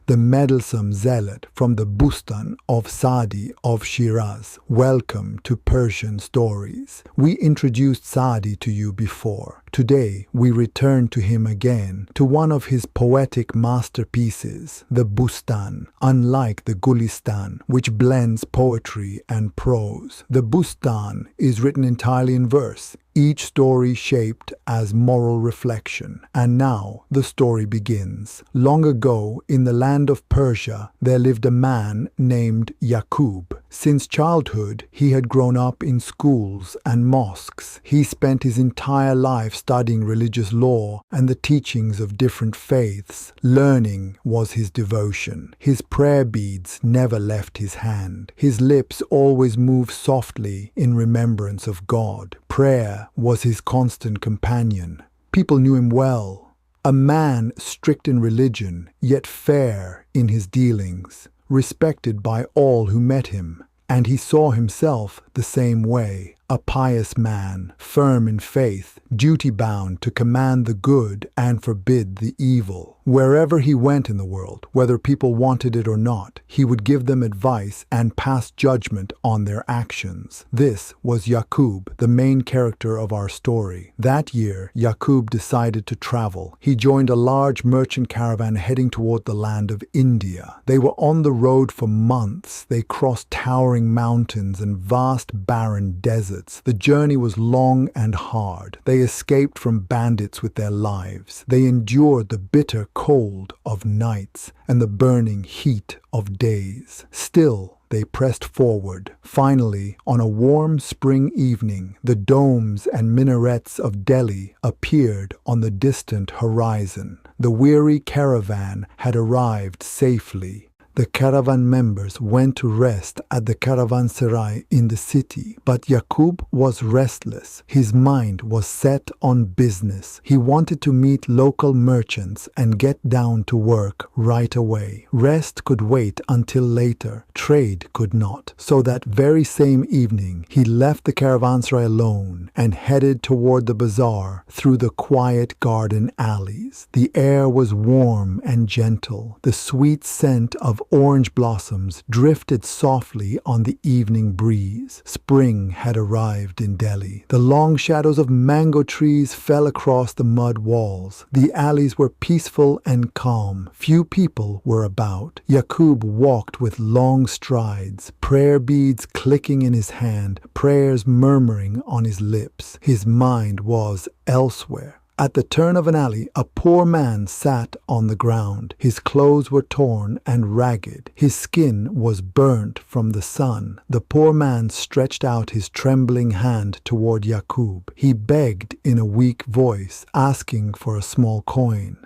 the meddlesome zealot from the Bostan of Saadi of Shiraz. Welcome to Persian Stories. We introduced Saadi to you before. Today we return to him again, to one of his poetic masterpieces, the Bostan. Unlike the Gulistan, which blends poetry and prose, the Bostan is written entirely in verse, each story shaped as moral reflection. And now the story begins. Long ago, in the land of Persia, there lived a man named Yaqub. Since childhood, he had grown up in schools and mosques. He spent his entire life studying religious law and the teachings of different faiths. Learning was his devotion. His prayer beads never left his hand. His lips always moved softly in remembrance of God. Prayer was his constant companion. People knew him well. A man strict in religion, yet fair in his dealings, respected by all who met him. And he saw himself the same way, a pious man, firm in faith, duty-bound to command the good and forbid the evil. Wherever he went in the world, whether people wanted it or not, he would give them advice and pass judgment on their actions. This was Yaqub, the main character of our story. That year, Yaqub decided to travel. He joined a large merchant caravan heading toward the land of India. They were on the road for months. They crossed towering mountains and vast barren deserts. The journey was long and hard. They escaped from bandits with their lives. They endured the bitter cold of nights and the burning heat of days. Still, they pressed forward. Finally, on a warm spring evening, the domes and minarets of Delhi appeared on the distant horizon. The weary caravan had arrived safely. The caravan members went to rest at the caravanserai in the city, but Yaqub was restless. His mind was set on business. He wanted to meet local merchants and get down to work right away. Rest could wait until later. Trade could not. So that very same evening, he left the caravanserai alone and headed toward the bazaar through the quiet garden alleys. The air was warm and gentle. The sweet scent of orange blossoms drifted softly on the evening breeze. Spring had arrived in Delhi. The long shadows of mango trees fell across the mud walls. The alleys were peaceful and calm. Few people were about. Yaqub walked with long strides, prayer beads clicking in his hand, prayers murmuring on his lips. His mind was elsewhere. At the turn of an alley, a poor man sat on the ground. His clothes were torn and ragged. His skin was burnt from the sun. The poor man stretched out his trembling hand toward Yaqub. He begged in a weak voice, asking for a small coin.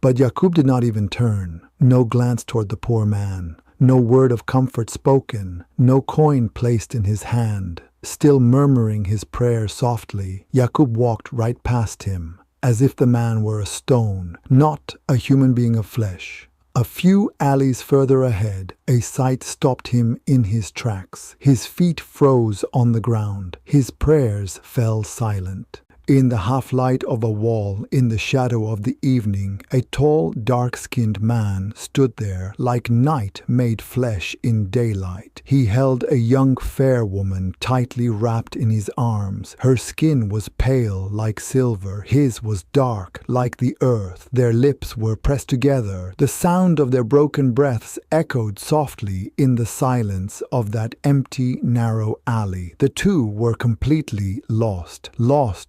But Yaqub did not even turn. No glance toward the poor man. No word of comfort spoken. No coin placed in his hand. Still murmuring his prayer softly, Yaqub walked right past him, as if the man were a stone, not a human being of flesh. A few alleys further ahead, a sight stopped him in his tracks. His feet froze on the ground. His prayers fell silent. In the half-light of a wall, in the shadow of the evening, a tall, dark-skinned man stood there like night made flesh in daylight. He held a young fair woman tightly wrapped in his arms. Her skin was pale like silver. His was dark like the earth. Their lips were pressed together. The sound of their broken breaths echoed softly in the silence of that empty, narrow alley. The two were completely lost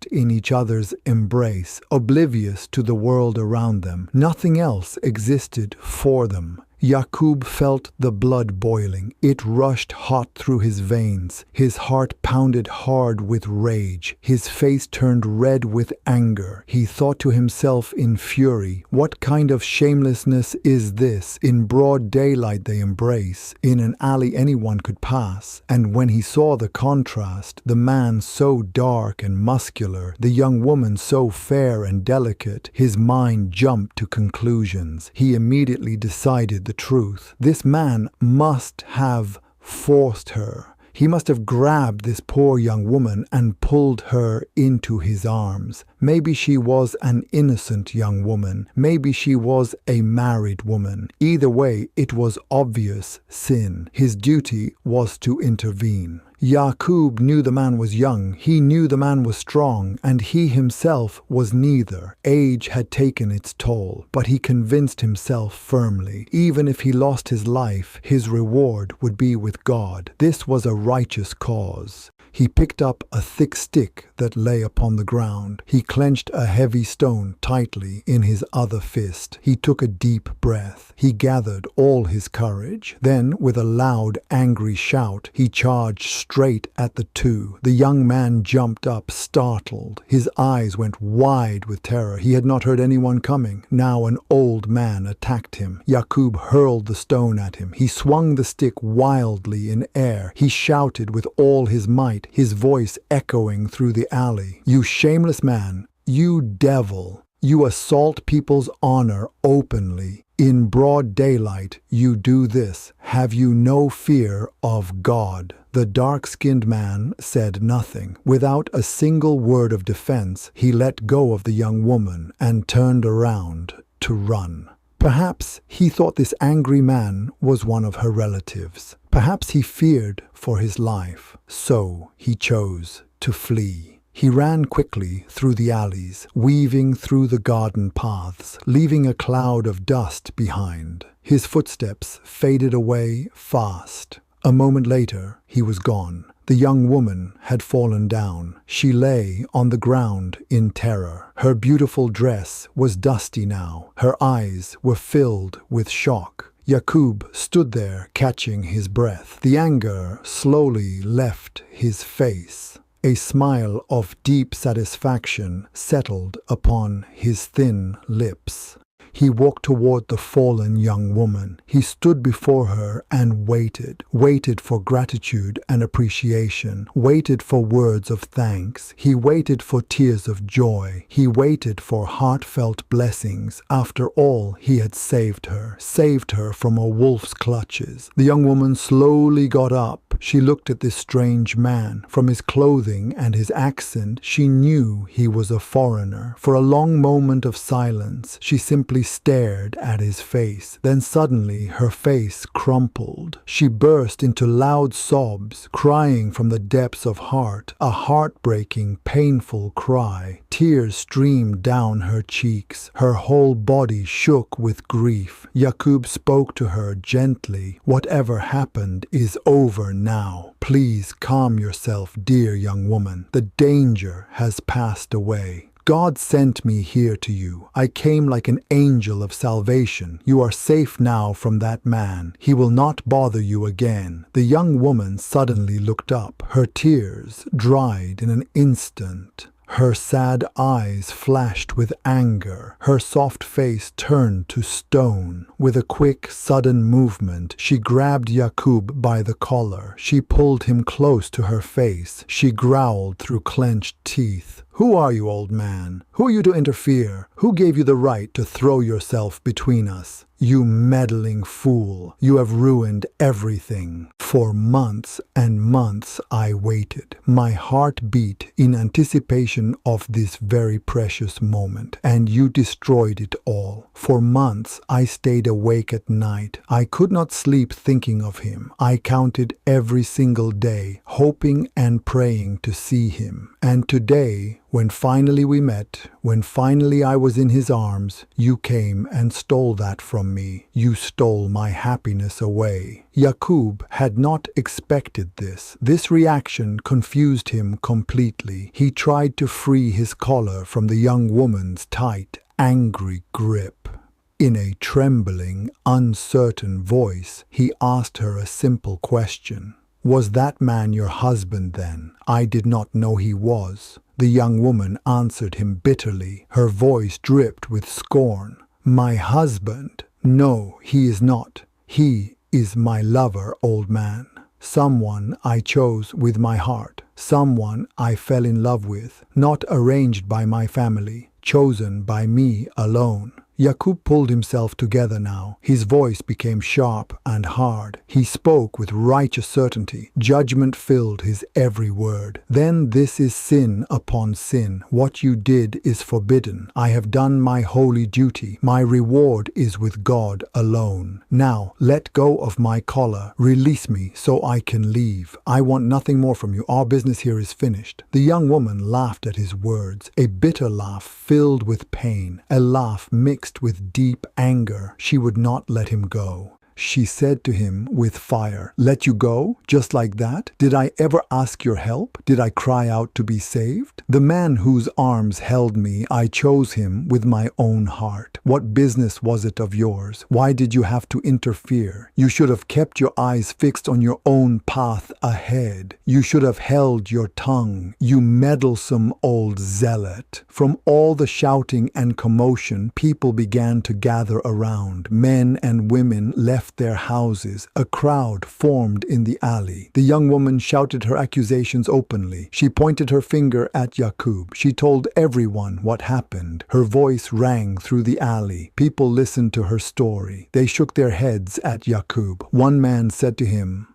in each other's embrace, oblivious to the world around them. Nothing else existed for them. Yaqub felt the blood boiling. It rushed hot through his veins. His heart pounded hard with rage. His face turned red with anger. He thought to himself in fury, what kind of shamelessness is this? In broad daylight they embrace. In an alley anyone could pass. And when he saw the contrast, the man so dark and muscular, the young woman so fair and delicate, his mind jumped to conclusions. He immediately decided the truth. This man must have forced her. He must have grabbed this poor young woman and pulled her into his arms. Maybe she was an innocent young woman. Maybe she was a married woman. Either way, it was obvious sin. His duty was to intervene. Yaqub knew the man was young, he knew the man was strong, and he himself was neither. Age had taken its toll, but he convinced himself firmly, even if he lost his life, his reward would be with God. This was a righteous cause. He picked up a thick stick that lay upon the ground. He clenched a heavy stone tightly in his other fist. He took a deep breath. He gathered all his courage. Then, with a loud, angry shout, he charged straight at the two. The young man jumped up, startled. His eyes went wide with terror. He had not heard anyone coming. Now an old man attacked him. Yaqub hurled the stone at him. He swung the stick wildly in air. He shouted with all his might, his voice echoing through the alley. "You shameless man! You devil! You assault people's honor openly. In broad daylight you do this. Have you no fear of God?" The dark-skinned man said nothing. Without a single word of defense, he let go of the young woman and turned around to run. Perhaps he thought this angry man was one of her relatives. Perhaps he feared for his life. So he chose to flee. He ran quickly through the alleys, weaving through the garden paths, leaving a cloud of dust behind. His footsteps faded away fast. A moment later, he was gone. The young woman had fallen down. She lay on the ground in terror. Her beautiful dress was dusty now. Her eyes were filled with shock. Yaqub stood there, catching his breath. The anger slowly left his face. A smile of deep satisfaction settled upon his thin lips. He walked toward the fallen young woman. He stood before her and waited for gratitude and appreciation, waited for words of thanks. He waited for tears of joy. He waited for heartfelt blessings. After all, he had saved her from a wolf's clutches. The young woman slowly got up. She looked at this strange man. From his clothing and his accent, she knew he was a foreigner. For a long moment of silence, she simply stared at his face. Then suddenly her face crumpled. She burst into loud sobs, crying from the depths of heart, a heartbreaking, painful cry. Tears streamed down her cheeks. Her whole body shook with grief. Yaqub spoke to her gently. "Whatever happened is over now. Please calm yourself, dear young woman. The danger has passed away. God sent me here to you. I came like an angel of salvation. You are safe now from that man. He will not bother you again." The young woman suddenly looked up. Her tears dried in an instant. Her sad eyes flashed with anger. Her soft face turned to stone. With a quick, sudden movement, she grabbed Yaqub by the collar. She pulled him close to her face. She growled through clenched teeth. "Who are you, old man? Who are you to interfere? Who gave you the right to throw yourself between us? You meddling fool, you have ruined everything. For months and months I waited. My heart beat in anticipation of this very precious moment, and you destroyed it all. For months I stayed awake at night. I could not sleep thinking of him. I counted every single day, hoping and praying to see him. And today, when finally we met, when finally I was in his arms, you came and stole that from me. You stole my happiness away." Yaqub had not expected this. This reaction confused him completely. He tried to free his collar from the young woman's tight, angry grip. In a trembling, uncertain voice, he asked her a simple question. "Was that man your husband then? I did not know he was." The young woman answered him bitterly. Her voice dripped with scorn. "My husband? No, he is not. He is my lover, old man. Someone I chose with my heart. Someone I fell in love with. Not arranged by my family. Chosen by me alone. Yaqub pulled himself together now. His voice became sharp and hard. He spoke with righteous certainty. Judgment filled his every word. Then this is sin upon sin. What you did is forbidden. I have done my holy duty. My reward is with God alone. Now let go of my collar. Release me so I can leave. I want nothing more from you. Our business here is finished. The young woman laughed at his words, a bitter laugh filled with pain, a laugh mixed with deep anger. She would not let him go. She said to him with fire, "Let you go? Just like that? Did I ever ask your help? Did I cry out to be saved? The man whose arms held me, I chose him with my own heart. What business was it of yours? Why did you have to interfere? You should have kept your eyes fixed on your own path ahead. You should have held your tongue, you meddlesome old zealot." From all the shouting and commotion, people began to gather around. Men and women left their houses. A crowd formed in the alley. The young woman shouted her accusations openly. She pointed her finger at Yaqub. She told everyone what happened. Her voice rang through the alley. People listened to her story. They shook their heads at Yaqub. One man said to him,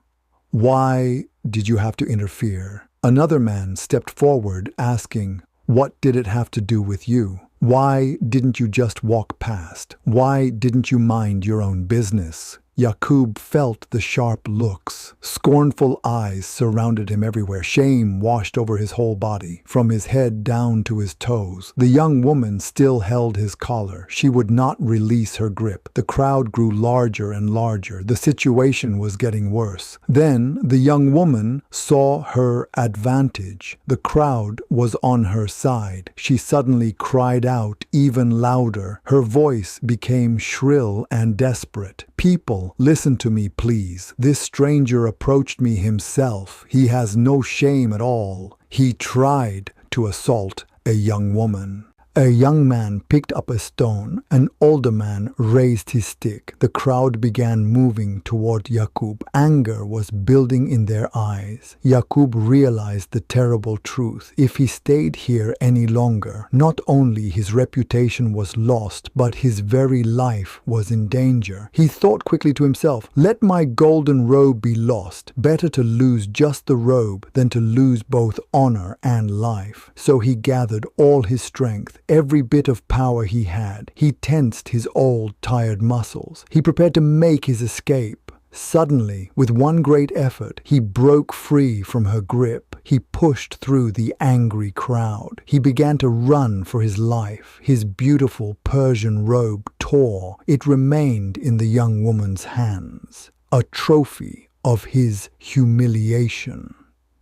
"Why did you have to interfere?" Another man stepped forward asking, "What did it have to do with you? Why didn't you just walk past? Why didn't you mind your own business?" Yaqub felt the sharp looks. Scornful eyes surrounded him everywhere. Shame washed over his whole body, from his head down to his toes. The young woman still held his collar. She would not release her grip. The crowd grew larger and larger. The situation was getting worse. Then the young woman saw her advantage. The crowd was on her side. She suddenly cried out even louder. Her voice became shrill and desperate. "People, listen to me, please. This stranger approached me himself. He has no shame at all. He tried to assault a young woman." A young man picked up a stone. An older man raised his stick. The crowd began moving toward Yaqub. Anger was building in their eyes. Yaqub realized the terrible truth. If he stayed here any longer, not only his reputation was lost, but his very life was in danger. He thought quickly to himself, "Let my golden robe be lost. Better to lose just the robe than to lose both honor and life." So he gathered all his strength, every bit of power he had. He tensed his old, tired muscles. He prepared to make his escape. Suddenly, with one great effort, he broke free from her grip. He pushed through the angry crowd. He began to run for his life. His beautiful Persian robe tore. It remained in the young woman's hands, a trophy of his humiliation.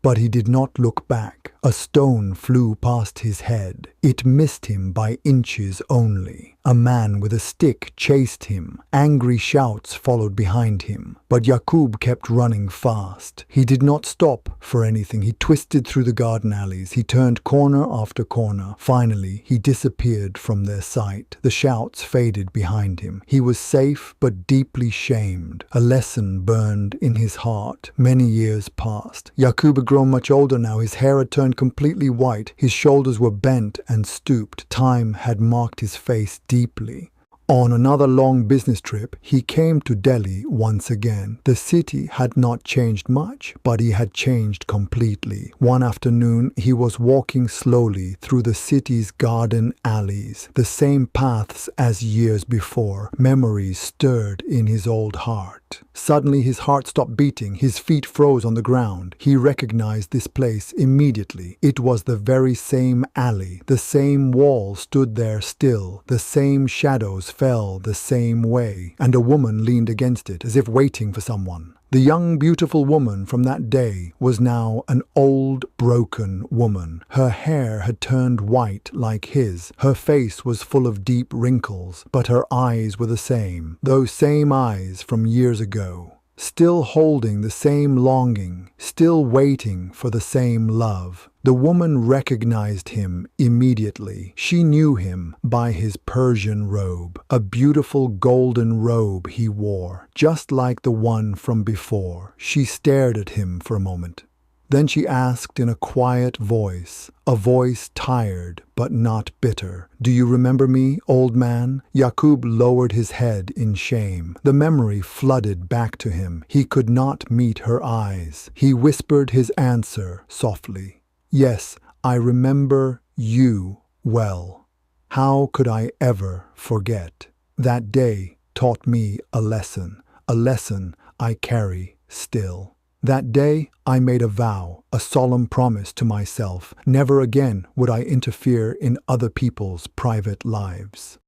But he did not look back. A stone flew past his head. It missed him by inches only. A man with a stick chased him. Angry shouts followed behind him. But Yaqub kept running fast. He did not stop for anything. He twisted through the garden alleys. He turned corner after corner. Finally, he disappeared from their sight. The shouts faded behind him. He was safe but deeply shamed. A lesson burned in his heart. Many years passed. Yaqub had grown much older now. His hair had turned completely white. His shoulders were bent and stooped. Time had marked his face deeply. On another long business trip, he came to Delhi once again. The city had not changed much, but he had changed completely. One afternoon, he was walking slowly through the city's garden alleys, the same paths as years before. Memories stirred in his old heart. Suddenly, his heart stopped beating. His feet froze on the ground. He recognized this place immediately. It was the very same alley. The same wall stood there still. The same shadows fell the same way, and a woman leaned against it, as if waiting for someone. The young, beautiful woman from that day was now an old, broken woman. Her hair had turned white like his. Her face was full of deep wrinkles, but her eyes were the same, those same eyes from years ago. Still holding the same longing, still waiting for the same love. The woman recognized him immediately. She knew him by his Persian robe, a beautiful golden robe he wore, just like the one from before. She stared at him for a moment. Then she asked in a quiet voice, a voice tired but not bitter, "Do you remember me, old man?" Yaqub lowered his head in shame. The memory flooded back to him. He could not meet her eyes. He whispered his answer softly. "Yes, I remember you well. How could I ever forget? That day taught me a lesson I carry still. That day I made a vow, a solemn promise to myself. Never again would I interfere in other people's private lives."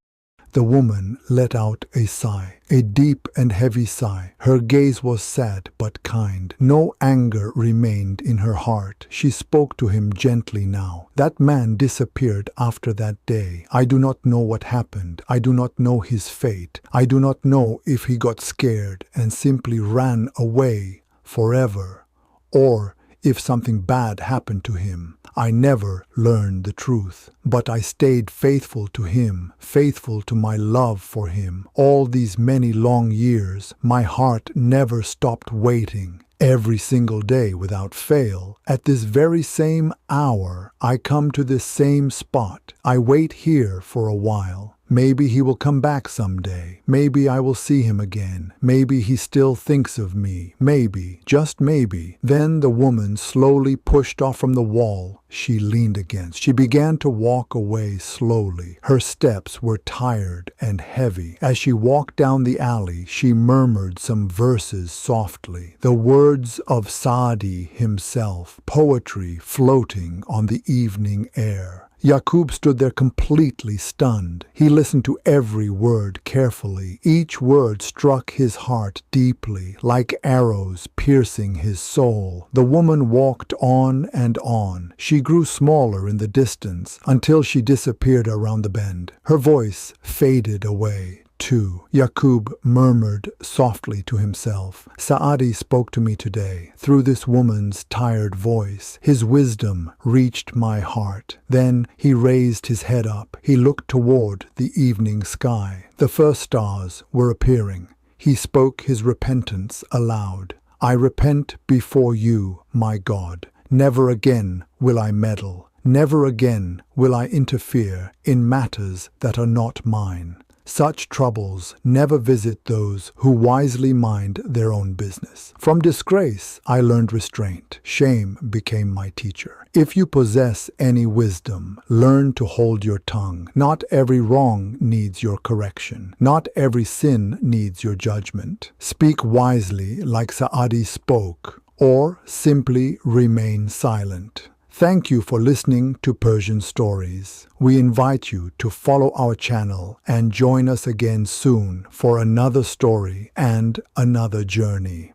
The woman let out a sigh, a deep and heavy sigh. Her gaze was sad but kind. No anger remained in her heart. She spoke to him gently now. "That man disappeared after that day. I do not know what happened. I do not know his fate. I do not know if he got scared and simply ran away forever, or if something bad happened to him. I never learned the truth, but I stayed faithful to him, faithful to my love for him. All these many long years, my heart never stopped waiting. Every single day without fail, at this very same hour, I come to this same spot. I wait here for a while. Maybe he will come back someday. Maybe I will see him again. Maybe he still thinks of me. Maybe, just maybe." Then the woman slowly pushed off from the wall she leaned against. She began to walk away slowly. Her steps were tired and heavy. As she walked down the alley, she murmured some verses softly, the words of Saadi himself, poetry floating on the evening air. Yaqub stood there completely stunned. He listened to every word carefully. Each word struck his heart deeply, like arrows piercing his soul. The woman walked on and on. She grew smaller in the distance until she disappeared around the bend. Her voice faded away too. Yaqub murmured softly to himself, "Saadi spoke to me today, through this woman's tired voice. His wisdom reached my heart." Then he raised his head up. He looked toward the evening sky. The first stars were appearing. He spoke his repentance aloud. "I repent before you, my God. Never again will I meddle. Never again will I interfere in matters that are not mine. Such troubles never visit those who wisely mind their own business. From disgrace I learned restraint. Shame became my teacher. If you possess any wisdom, learn to hold your tongue. Not every wrong needs your correction. Not every sin needs your judgment. Speak wisely like Saadi spoke, or simply remain silent." Thank you for listening to Persian Stories. We invite you to follow our channel and join us again soon for another story and another journey.